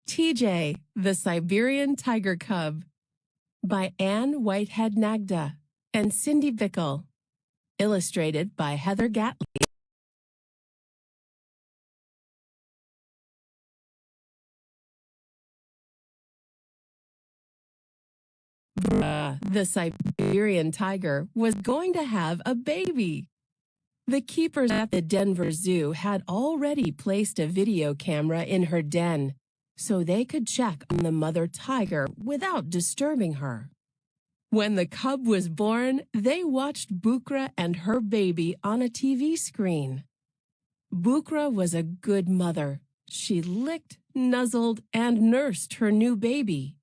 TJ, the Siberian Tiger Cub, by Anne Whitehead Nagda and Cindy Bickle. Illustrated by Heather Gatley. The Siberian tiger was going to have a baby. The keepers at the Denver Zoo had already placed a video camera in her den, so they could check on the mother tiger without disturbing her. When the cub was born, they watched Bukra and her baby on a TV screen. Bukra was a good mother. She licked, nuzzled, and nursed her new baby.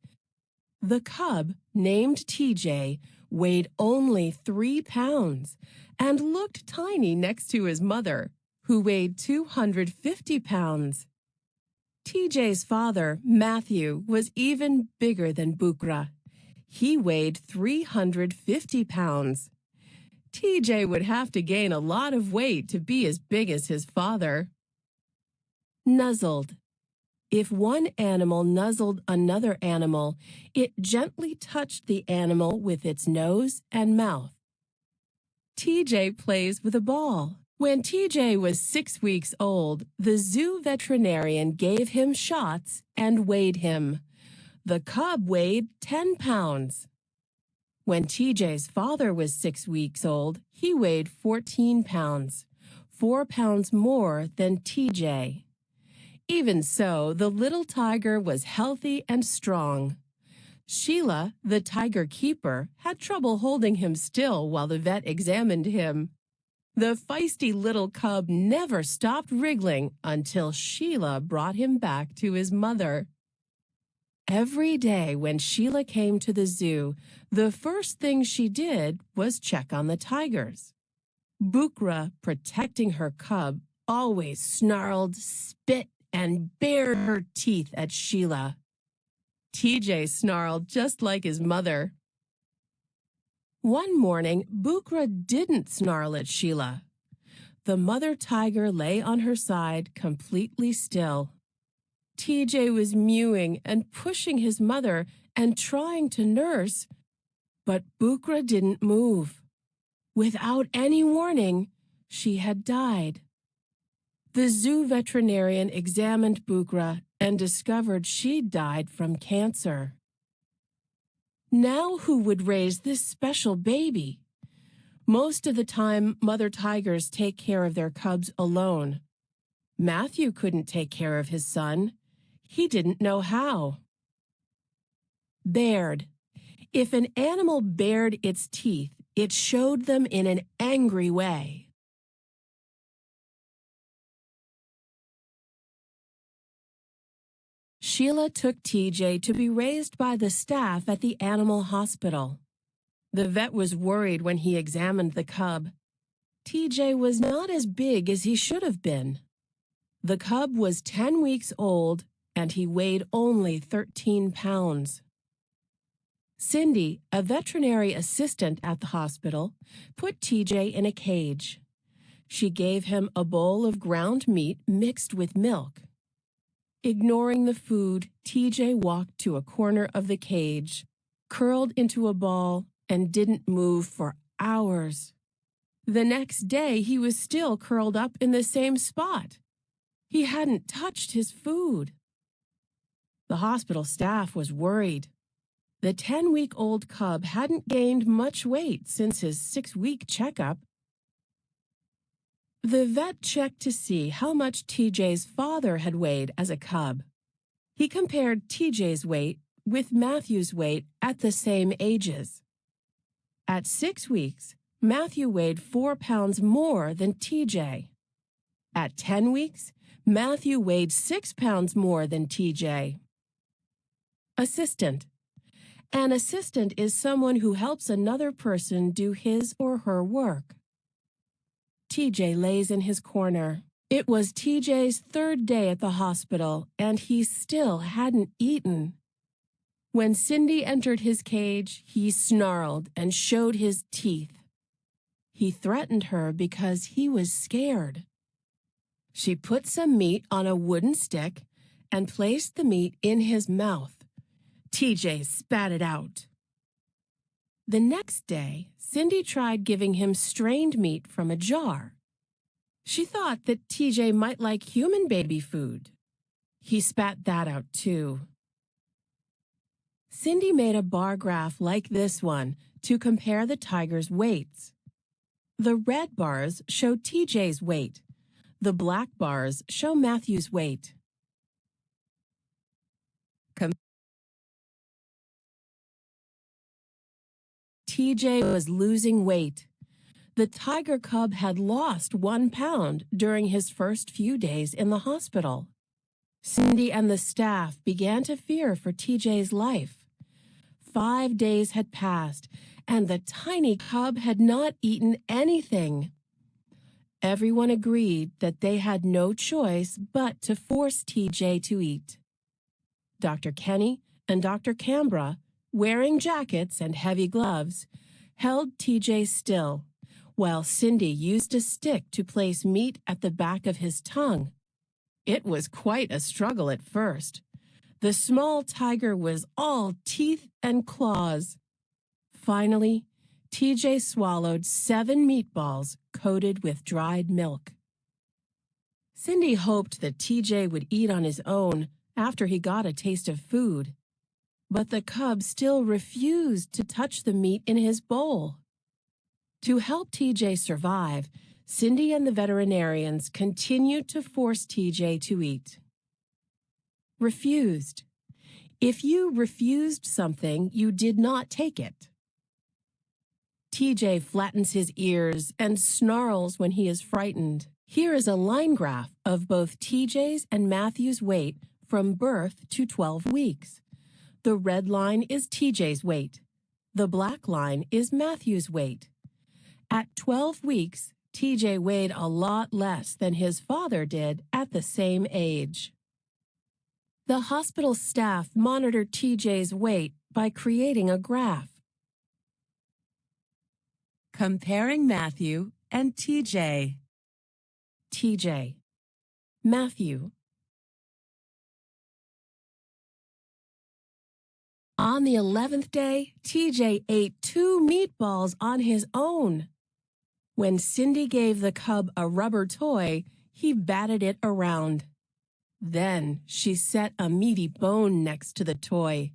The cub, named TJ, weighed only 3 pounds and looked tiny next to his mother, who weighed 250 pounds. TJ's father, Matthew, was even bigger than Bukra. He weighed 350 pounds. TJ would have to gain a lot of weight to be as big as his father. Nuzzled. If one animal nuzzled another animal, it gently touched the animal with its nose and mouth. TJ plays with a ball. When TJ was 6 weeks old, the zoo veterinarian gave him shots and weighed him. The cub weighed 10 pounds. When TJ's father was 6 weeks old, he weighed 14 pounds, 4 pounds more than TJ. Even so, the little tiger was healthy and strong. Sheila, the tiger keeper, had trouble holding him still while the vet examined him. The feisty little cub never stopped wriggling until Sheila brought him back to his mother. Every day when Sheila came to the zoo, the first thing she did was check on the tigers. Bukra, protecting her cub, always snarled, spit, and bared her teeth at Sheila. TJ snarled just like his mother. One morning, Bukra didn't snarl at Sheila. The mother tiger lay on her side, completely still. TJ was mewing and pushing his mother and trying to nurse, but Bukra didn't move. Without any warning, she had died. The zoo veterinarian examined Bukra and discovered she'd died from cancer. Now who would raise this special baby? Most of the time, mother tigers take care of their cubs alone. Matthew couldn't take care of his son. He didn't know how. Bared. If an animal bared its teeth, it showed them in an angry way. Sheila took TJ to be raised by the staff at the animal hospital. The vet was worried when he examined the cub. TJ was not as big as he should have been. The cub was 10 weeks old and he weighed only 13 pounds. Cindy, a veterinary assistant at the hospital, put TJ in a cage. She gave him a bowl of ground meat mixed with milk. Ignoring the food, TJ walked to a corner of the cage, curled into a ball, and didn't move for hours. The next day, he was still curled up in the same spot. He hadn't touched his food. The hospital staff was worried. The 10-week-old cub hadn't gained much weight since his 6-week checkup. The vet checked to see how much TJ's father had weighed as a cub. He compared TJ's weight with Matthew's weight at the same ages. At 6 weeks, Matthew weighed 4 pounds more than TJ. At 10 weeks, Matthew weighed 6 pounds more than TJ. Assistant. An assistant is someone who helps another person do his or her work. TJ lays in his corner. It was TJ's 3rd day at the hospital, and he still hadn't eaten. When Cindy entered his cage, he snarled and showed his teeth. He threatened her because he was scared. She put some meat on a wooden stick and placed the meat in his mouth. TJ spat it out. The next day, Cindy tried giving him strained meat from a jar. She thought that TJ might like human baby food. He spat that out too. Cindy made a bar graph like this one to compare the tiger's weights. The red bars show TJ's weight. The black bars show Matthew's weight. TJ was losing weight. The tiger cub had lost 1 pound during his first few days in the hospital. Cindy and the staff began to fear for TJ's life. 5 days had passed, and the tiny cub had not eaten anything. Everyone agreed that they had no choice but to force TJ to eat. Dr. Kenny and Dr. Canberra, wearing jackets and heavy gloves, held TJ still, while Cindy used a stick to place meat at the back of his tongue. It was quite a struggle at first. The small tiger was all teeth and claws. Finally, TJ swallowed 7 meatballs coated with dried milk. Cindy hoped that TJ would eat on his own after he got a taste of food. But the cub still refused to touch the meat in his bowl. To help TJ survive, Cindy and the veterinarians continued to force TJ to eat. Refused. If you refused something, you did not take it. TJ flattens his ears and snarls when he is frightened. Here is a line graph of both TJ's and Matthew's weight from birth to 12 weeks. The red line is TJ's weight. The black line is Matthew's weight. At 12 weeks, TJ weighed a lot less than his father did at the same age. The hospital staff monitored TJ's weight by creating a graph. Comparing Matthew and TJ. TJ. Matthew. On the 11th day, TJ ate 2 meatballs on his own. When Cindy gave the cub a rubber toy, he batted it around. Then she set a meaty bone next to the toy.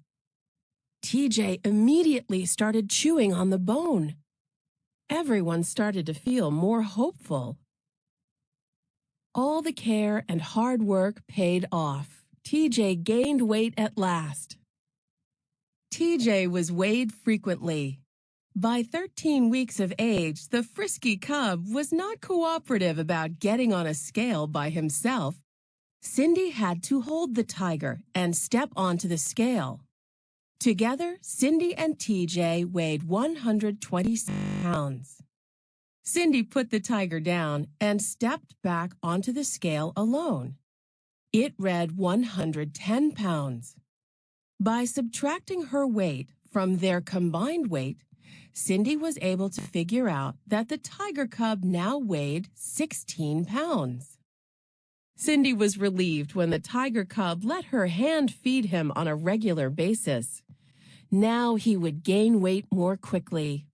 TJ immediately started chewing on the bone. Everyone started to feel more hopeful. All the care and hard work paid off. TJ gained weight at last. TJ was weighed frequently. By 13 weeks of age, the frisky cub was not cooperative about getting on a scale by himself. Cindy had to hold the tiger and step onto the scale. Together, Cindy and TJ weighed 120 pounds. Cindy put the tiger down and stepped back onto the scale alone. It read 110 pounds. By subtracting her weight from their combined weight, Cindy was able to figure out that the tiger cub now weighed 16 pounds. Cindy was relieved when the tiger cub let her hand feed him on a regular basis. Now he would gain weight more quickly.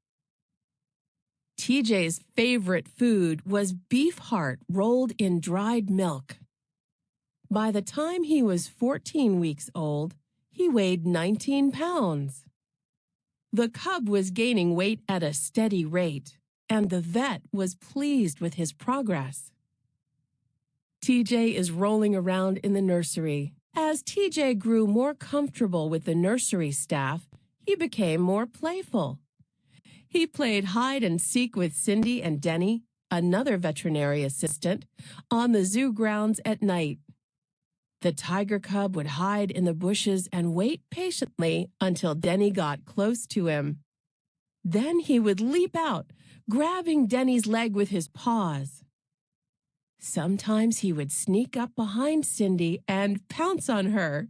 TJ's favorite food was beef heart rolled in dried milk. By the time he was 14 weeks old, he weighed 19 pounds. The cub was gaining weight at a steady rate, and the vet was pleased with his progress. TJ is rolling around in the nursery. As TJ grew more comfortable with the nursery staff, he became more playful. He played hide and seek with Cindy and Denny, another veterinary assistant, on the zoo grounds at night. The tiger cub would hide in the bushes and wait patiently until Denny got close to him. Then he would leap out, grabbing Denny's leg with his paws. Sometimes he would sneak up behind Cindy and pounce on her.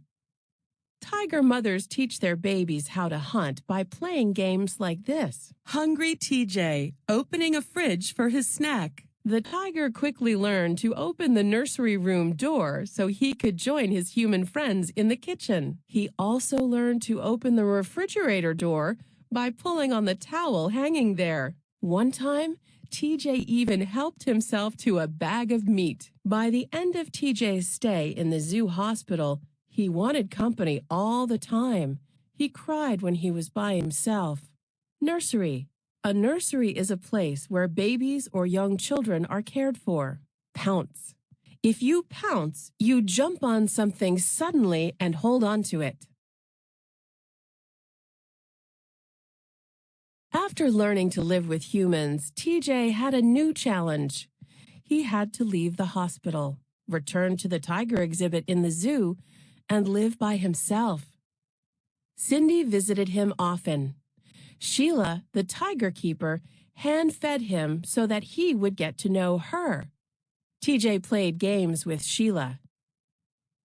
Tiger mothers teach their babies how to hunt by playing games like this. Hungry TJ, opening a fridge for his snack. The tiger quickly learned to open the nursery room door so he could join his human friends in the kitchen. He also learned to open the refrigerator door by pulling on the towel hanging there. One time, TJ even helped himself to a bag of meat. By the end of TJ's stay in the zoo hospital, he wanted company all the time. He cried when he was by himself. Nursery. A nursery is a place where babies or young children are cared for. Pounce. If you pounce, you jump on something suddenly and hold on to it. After learning to live with humans, TJ had a new challenge. He had to leave the hospital, return to the tiger exhibit in the zoo, and live by himself. Cindy visited him often. Sheila, the tiger keeper, hand-fed him so that he would get to know her. TJ played games with Sheila.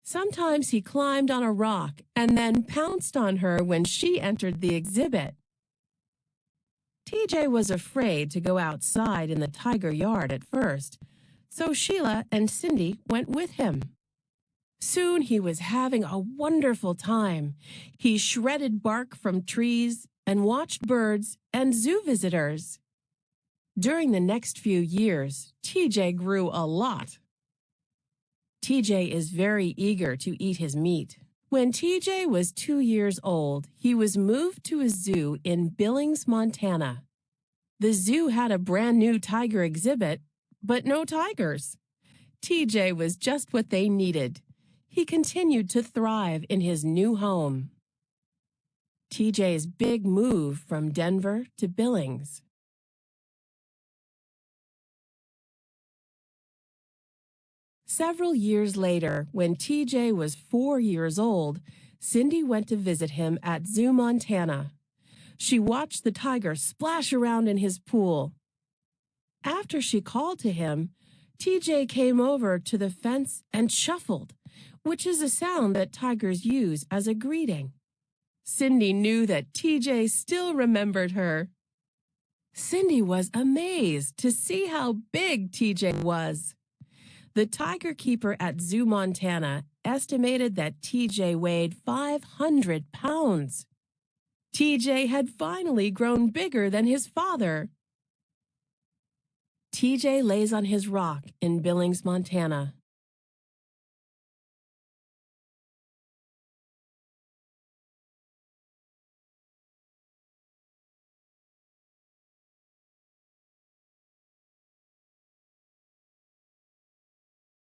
Sometimes he climbed on a rock and then pounced on her when she entered the exhibit. TJ was afraid to go outside in the tiger yard at first, so Sheila and Cindy went with him. Soon he was having a wonderful time. He shredded bark from trees and watched birds and zoo visitors. During the next few years, TJ grew a lot. TJ is very eager to eat his meat. When TJ was 2 years old, he was moved to a zoo in Billings, Montana. The zoo had a brand new tiger exhibit, but no tigers. TJ was just what they needed. He continued to thrive in his new home. TJ's big move from Denver to Billings. Several years later, when TJ was 4 years old, Cindy went to visit him at Zoo Montana. She watched the tiger splash around in his pool. After she called to him, TJ came over to the fence and shuffled, which is a sound that tigers use as a greeting. Cindy knew that TJ still remembered her. Cindy was amazed to see how big TJ was. The tiger keeper at Zoo Montana estimated that TJ weighed 500 pounds. TJ had finally grown bigger than his father. TJ lays on his rock in Billings, Montana.